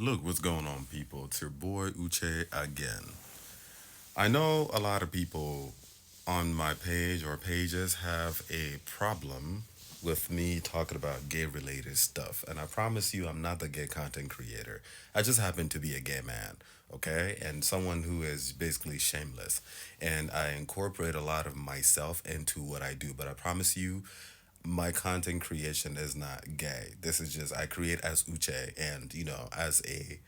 Look what's going on, people. It's your boy Uche again. I know a lot of people on my page or pages have a problem with me talking about gay related stuff. And I promise you, I'm not the gay content creator. I just happen to be a gay man, okay? And someone who is basically shameless. And I incorporate a lot of myself into what I do. But I promise you, my content creation is not gay. This is just I create as Uche, and as a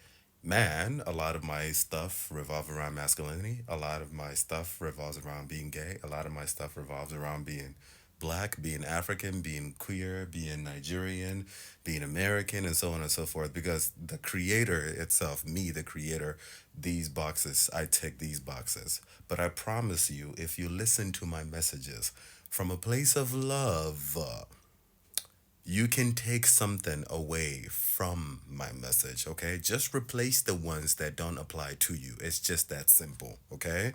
man, a lot of my stuff revolves around masculinity. A lot of my stuff revolves around being gay. A lot of my stuff revolves around being black, being African, being queer, being Nigerian, being American, and so on and so forth. Because the creator itself, me, the creator, these boxes, I tick these boxes. But I promise you, if you listen to my messages from a place of love, you can take something away from my message, okay? Just replace the ones that don't apply to you. It's just that simple, okay?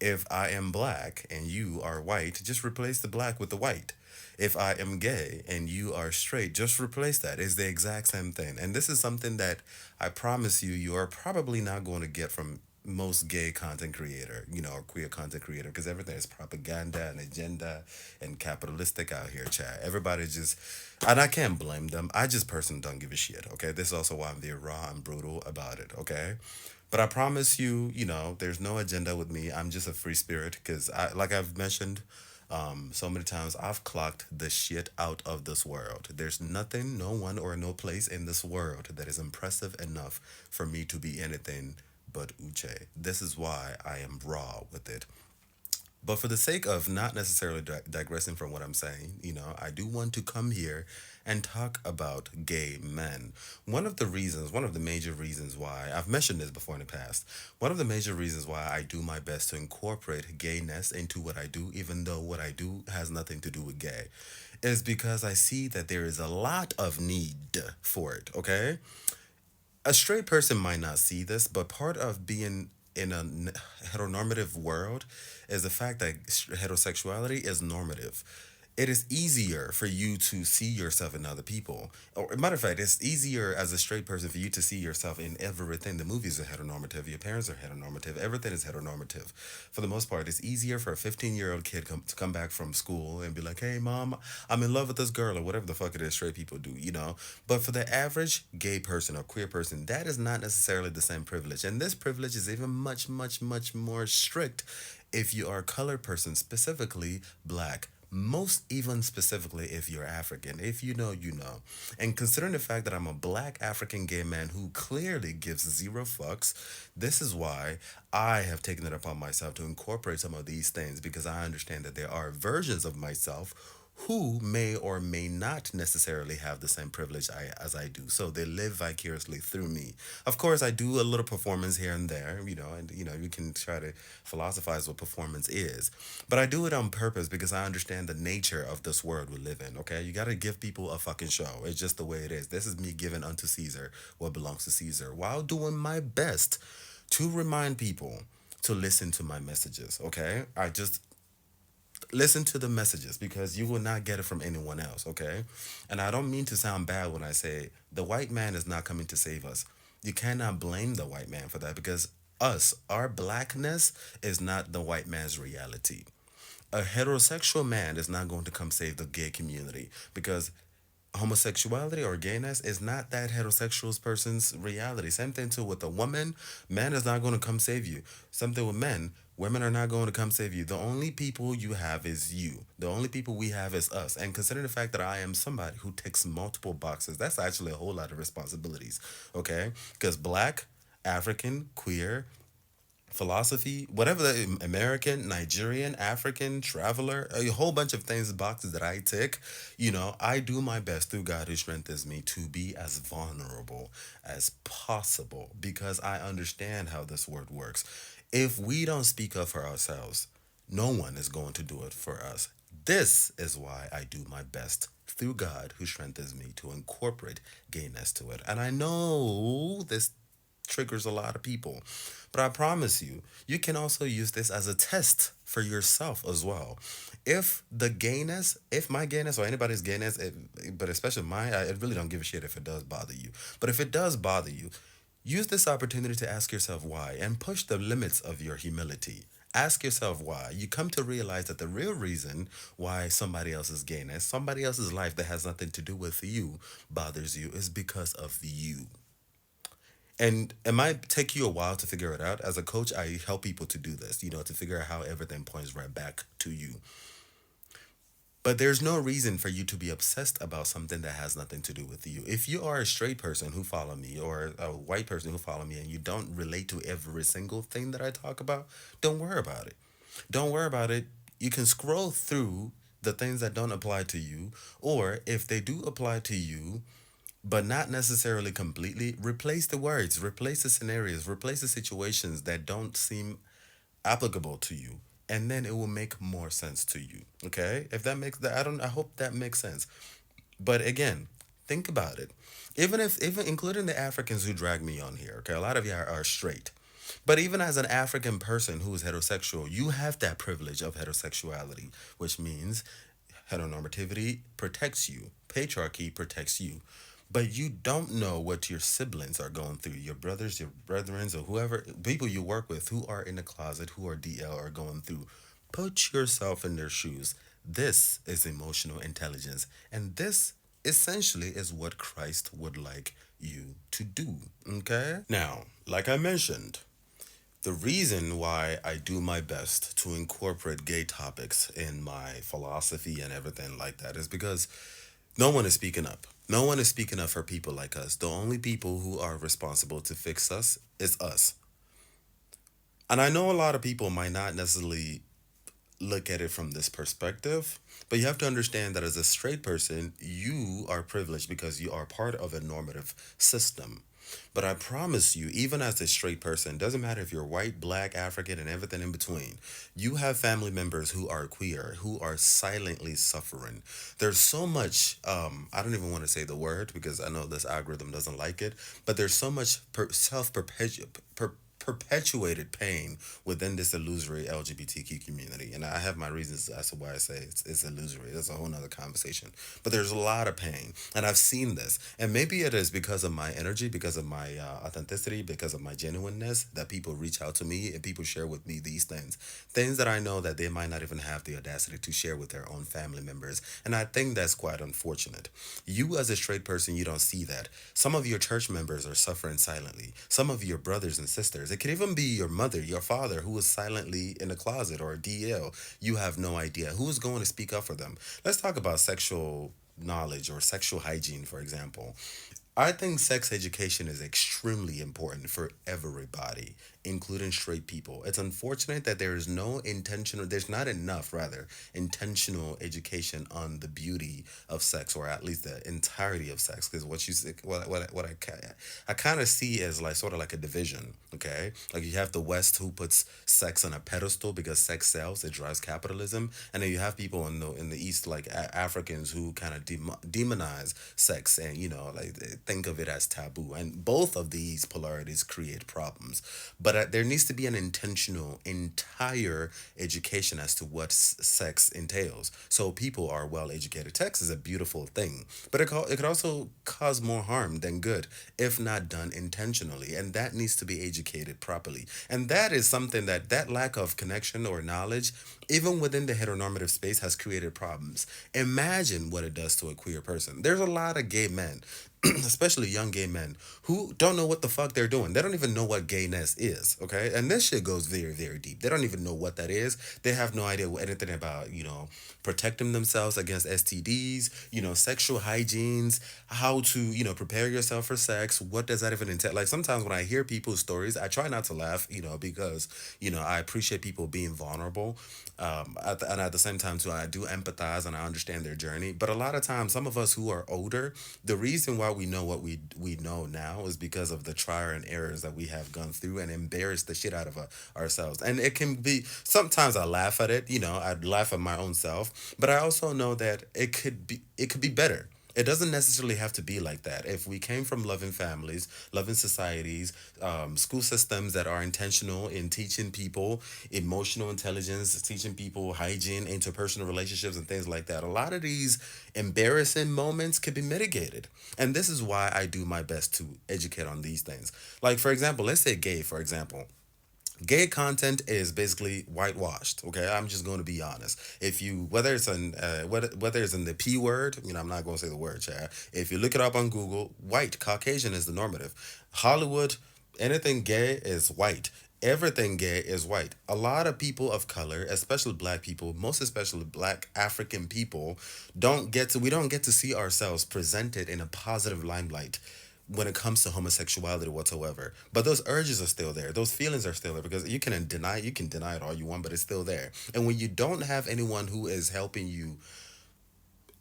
If I am black and you are white, just replace the black with the white. If I am gay and you are straight, just replace that. It's the exact same thing. And this is something that I promise you, you are probably not going to get from most gay content creator, or queer content creator, because everything is propaganda and agenda and capitalistic out here, chat. Everybody just, and I can't blame them. I just personally don't give a shit, okay? This is also why I'm very raw and brutal about it, okay? But I promise you, there's no agenda with me. I'm just a free spirit because, like I've mentioned so many times, I've clocked the shit out of this world. There's nothing, no one, or no place in this world that is impressive enough for me to be anything but Uche. This is why I am raw with it. But for the sake of not necessarily digressing from what I'm saying, I do want to come here and talk about gay men. One of the major reasons why, I've mentioned this before in the past, one of the major reasons why I do my best to incorporate gayness into what I do, even though what I do has nothing to do with gay, is because I see that there is a lot of need for it, okay? A straight person might not see this, but part of being in a heteronormative world is the fact that heterosexuality is normative. It is easier for you to see yourself in other people. Or, matter of fact, it's easier as a straight person for you to see yourself in everything. The movies are heteronormative, your parents are heteronormative, everything is heteronormative. For the most part, it's easier for a 15-year-old kid to come back from school and be like, hey, mom, I'm in love with this girl, or whatever the fuck it is straight people do. But for the average gay person or queer person, that is not necessarily the same privilege. And this privilege is even much, much, much more strict if you are a colored person, specifically black. Most even specifically if you're African. If you know, you know. And considering the fact that I'm a black African gay man who clearly gives zero fucks, this is why I have taken it upon myself to incorporate some of these things because I understand that there are versions of myself who may or may not necessarily have the same privilege as I do. So they live vicariously through me. Of course, I do a little performance here and there, and you can try to philosophize what performance is. But I do it on purpose because I understand the nature of this world we live in, okay? You got to give people a fucking show. It's just the way it is. This is me giving unto Caesar what belongs to Caesar while doing my best to remind people to listen to my messages, okay? I just listen to the messages because you will not get it from anyone else, okay? And I don't mean to sound bad when I say the white man is not coming to save us. You cannot blame the white man for that because our blackness is not the white man's reality. A heterosexual man is not going to come save the gay community because homosexuality or gayness is not that heterosexual person's reality. Same thing too with a woman. Man is not going to come save you. Something with men. Women are not going to come save you. The only people you have is you. The only people we have is us. And considering the fact that I am somebody who ticks multiple boxes, that's actually a whole lot of responsibilities. Okay? Because black, African, queer, philosophy, whatever the American, Nigerian, African, traveler, a whole bunch of things, boxes that I tick, I do my best through God who strengthens me to be as vulnerable as possible because I understand how this word works. If we don't speak up for ourselves, no one is going to do it for us. This is why I do my best through God who strengthens me to incorporate gayness to it. And I know this triggers a lot of people. But I promise you, you can also use this as a test for yourself as well. If my gayness or anybody's gayness, but especially mine, I really don't give a shit if it does bother you. But if it does bother you, Use this opportunity to ask yourself why and push the limits of your humility. Ask yourself why. You come to realize that the real reason why somebody else's gayness, somebody else's life that has nothing to do with you, bothers you is because of you. And it might take you a while to figure it out. As a coach, I help people to do this, to figure out how everything points right back to you. But there's no reason for you to be obsessed about something that has nothing to do with you. If you are a straight person who follow me or a white person who follow me and you don't relate to every single thing that I talk about, don't worry about it. Don't worry about it. You can scroll through the things that don't apply to you, or if they do apply to you, but not necessarily completely, replace the words, replace the scenarios, replace the situations that don't seem applicable to you, and then it will make more sense to you. Okay, if that makes that, I hope that makes sense. But again, think about it. Even including the Africans who drag me on here, okay, a lot of you are straight. But even as an African person who is heterosexual, you have that privilege of heterosexuality, which means heteronormativity protects you, patriarchy protects you. But you don't know what your siblings are going through, your brothers, your brethren, or whoever, people you work with who are in the closet, who are DL, are going through. Put yourself in their shoes. This is emotional intelligence. And this essentially is what Christ would like you to do. Okay? Now, like I mentioned, the reason why I do my best to incorporate gay topics in my philosophy and everything like that is because no one is speaking up. No one is speaking up for people like us. The only people who are responsible to fix us is us. And I know a lot of people might not necessarily look at it from this perspective, but you have to understand that as a straight person, you are privileged because you are part of a normative system. But I promise you, even as a straight person, doesn't matter if you're white, black, African, and everything in between, you have family members who are queer, who are silently suffering. There's so much, I don't even want to say the word because I know this algorithm doesn't like it, but there's so much self perpetuated pain within this illusory LGBTQ community. And I have my reasons as to why I say it's illusory. That's a whole nother conversation. But there's a lot of pain. And I've seen this. And maybe it is because of my energy, because of my authenticity, because of my genuineness that people reach out to me and people share with me these things. Things that I know that they might not even have the audacity to share with their own family members. And I think that's quite unfortunate. You, as a straight person, you don't see that. Some of your church members are suffering silently. Some of your brothers and sisters, it could even be your mother, your father, who is silently in the closet or a DL. You have no idea who's going to speak up for them. Let's talk about sexual knowledge or sexual hygiene, for example. I think sex education is extremely important for everybody, including straight people. It's unfortunate that there is no intentional, there's not enough, rather, intentional education on the beauty of sex, or at least the entirety of sex. Because what you what I kind of see as like sort of like a division. Okay, like you have the West who puts sex on a pedestal because sex sells, it drives capitalism, and then you have people in the East like Africans who kind of demonize sex and like they think of it as taboo. And both of these polarities create problems. But there needs to be an intentional, entire education as to what sex entails. So people are well educated. Sex is a beautiful thing, but it could also cause more harm than good if not done intentionally. And that needs to be educated properly. And that is something that lack of connection or knowledge, even within the heteronormative space, has created problems. Imagine what it does to a queer person. There's a lot of gay men, especially young gay men, who don't know what the fuck they're doing. They don't even know what gayness is, okay? And this shit goes very, very deep. They don't even know what that is. They have no idea anything about, protecting themselves against STDs, sexual hygienes, how to, prepare yourself for sex. What does that even entail? Like sometimes when I hear people's stories, I try not to laugh, because, I appreciate people being vulnerable. And at the same time, too, I do empathize and I understand their journey. But a lot of times, some of us who are older, the reason why we know what we know now is because of the trial and errors that we have gone through and embarrassed the shit out of ourselves. And it can be, sometimes I laugh at it, I'd laugh at my own self, but I also know that it could be better. It doesn't necessarily have to be like that. If we came from loving families, loving societies, school systems that are intentional in teaching people emotional intelligence, teaching people hygiene, interpersonal relationships, and things like that, a lot of these embarrassing moments could be mitigated. And this is why I do my best to educate on these things. Like, for example, let's say gay, for example. Gay content is basically whitewashed. Okay, I'm just going to be honest. If you whether it's in the p word, I'm not going to say the word, Chad. If you look it up on Google, white Caucasian is the normative. Hollywood, anything gay is white. Everything gay is white. A lot of people of color, especially black people, most especially black African people, we don't get to see ourselves presented in a positive limelight when it comes to homosexuality whatsoever. But those urges are still there. Those feelings are still there because you can deny it all you want, but it's still there. And when you don't have anyone who is helping you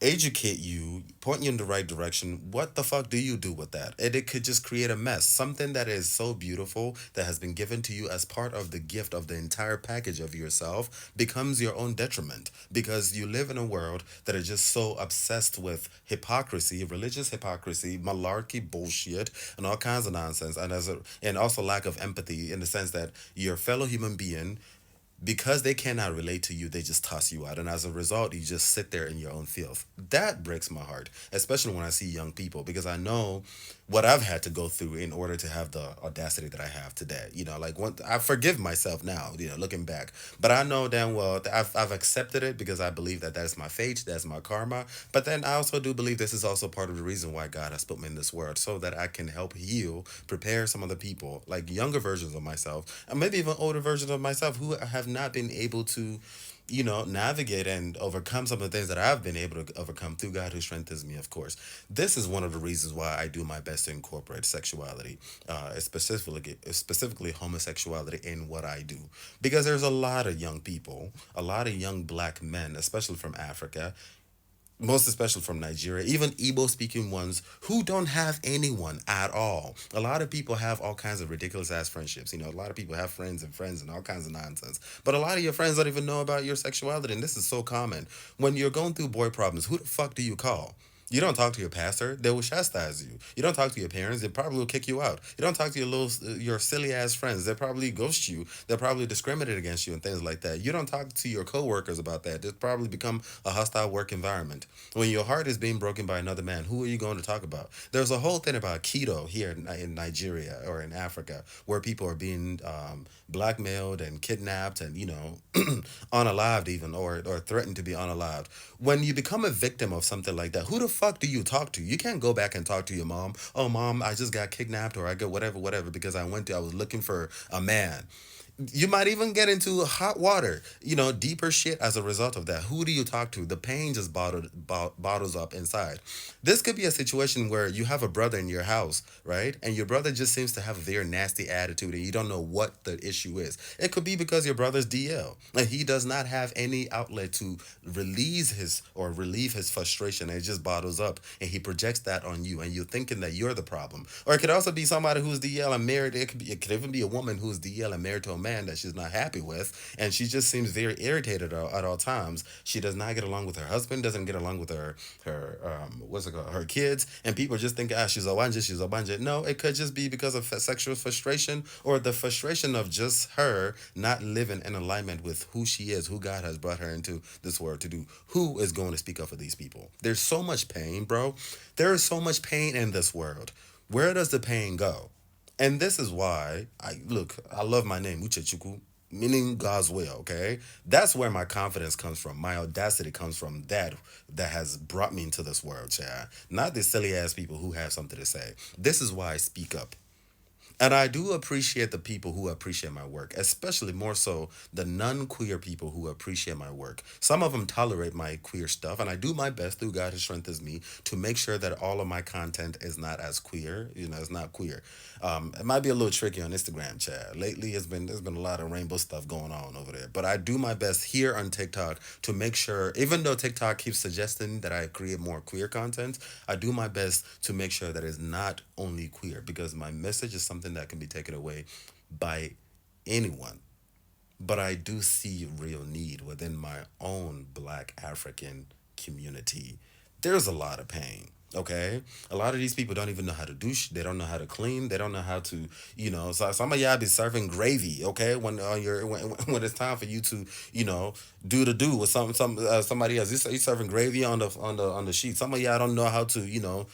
educate you, point you in the right direction, what the fuck do you do with that? And it could just create a mess. Something that is so beautiful that has been given to you as part of the gift of the entire package of yourself becomes your own detriment because you live in a world that is just so obsessed with hypocrisy, religious hypocrisy, malarkey bullshit, and all kinds of nonsense. And also lack of empathy in the sense that your fellow human being, because they cannot relate to you, they just toss you out. And as a result, you just sit there in your own filth. That breaks my heart, especially when I see young people, because I know what I've had to go through in order to have the audacity that I have today. Like I forgive myself now, looking back. But I know damn well that I've accepted it because I believe that that's my fate, that's my karma. But then I also do believe this is also part of the reason why God has put me in this world, so that I can help heal, prepare some of the people, like younger versions of myself, and maybe even older versions of myself who have not been able to navigate and overcome some of the things that I've been able to overcome through God who strengthens me, of course. This is one of the reasons why I do my best to incorporate sexuality, specifically homosexuality in what I do. Because there's a lot of young people, a lot of young black men, especially from Africa, most especially from Nigeria, even Igbo speaking ones who don't have anyone at all. A lot of people have all kinds of ridiculous ass friendships. A lot of people have friends and all kinds of nonsense. But a lot of your friends don't even know about your sexuality, and this is so common. When you're going through boy problems, who the fuck do you call? You don't talk to your pastor; they will chastise you. You don't talk to your parents; they probably will kick you out. You don't talk to your silly ass friends; they probably ghost you. They'll probably discriminate against you and things like that. You don't talk to your coworkers about that; they'll probably become a hostile work environment. When your heart is being broken by another man, who are you going to talk about? There's a whole thing about keto here in Nigeria or in Africa, where people are being blackmailed and kidnapped and unalived even, or threatened to be unalived. When you become a victim of something like that, who the fuck do you talk to? You can't go back and talk to your mom. Oh, mom, I just got kidnapped, or I got whatever because I was looking for a man. You might even get into hot water, deeper shit as a result of that. Who do you talk to? The pain just bottles up inside. This could be a situation where you have a brother in your house, right? And your brother just seems to have a very nasty attitude and you don't know what the issue is. It could be because your brother's DL and he does not have any outlet to relieve his frustration, and it just bottles up and he projects that on you and you're thinking that you're the problem. Or it could also be somebody who's DL and married. It could even be a woman who's DL and married to a man that she's not happy with, and she just seems very irritated at all times. She does not get along with her husband, doesn't get along with her what's it called, her kids, and people just think, she's a wanja. No, it could just be because of sexual frustration, or the frustration of just her not living in alignment with who she is, who God has brought her into this world to do. Who is going to speak up for these people? There's so much pain, bro. There is so much pain in this world. Where does the pain go? And this is why I love my name, Uchechukwu, meaning God's will, okay? That's where my confidence comes from. My audacity comes from that has brought me into this world, child. Not the silly ass people who have something to say. This is why I speak up. And I do appreciate the people who appreciate my work, especially more so the non queer people who appreciate my work. Some of them tolerate my queer stuff, and I do my best through God who strengthens me to make sure that all of my content is not as queer. It's not queer. It might be a little tricky on Instagram, Chad. Lately, there's been a lot of rainbow stuff going on over there. But I do my best here on TikTok to make sure, even though TikTok keeps suggesting that I create more queer content, I do my best to make sure that it's not only queer, because my message is something that can be taken away by anyone. But I do see real need within my own black African community. There's a lot of pain. Okay, a lot of these people don't even know how to douche. They don't know how to clean. They don't know how to, So some of y'all be serving gravy. Okay, when when it's time for you to, do the do with somebody else. You serving gravy on the sheet. Some of y'all don't know how to,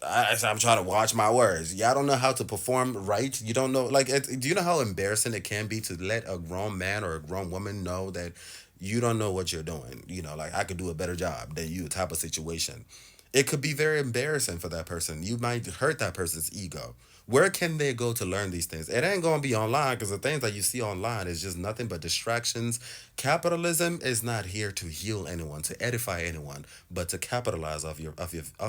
I'm trying to watch my words. Y'all don't know how to perform right. You don't know, like, do you know how embarrassing it can be to let a grown man or a grown woman know that you don't know what you're doing? Like, I could do a better job than you, type of situation. It could be very embarrassing for that person. You might hurt that person's ego. Where can they go to learn these things? It ain't gonna be online, because the things that you see online is just nothing but distractions. Capitalism is not here to heal anyone, to edify anyone, but to capitalize off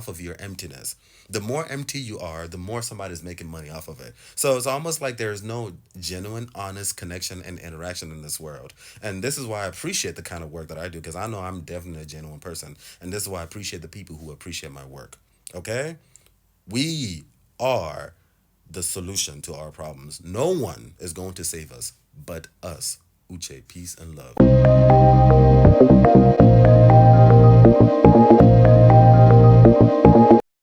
of your emptiness. The more empty you are, the more somebody's making money off of it. So it's almost like there is no genuine, honest connection and interaction in this world. And this is why I appreciate the kind of work that I do, because I know I'm definitely a genuine person. And this is why I appreciate the people who appreciate my work. Okay? We are the solution to our problems. No one is going to save us but us. Uche, peace and love.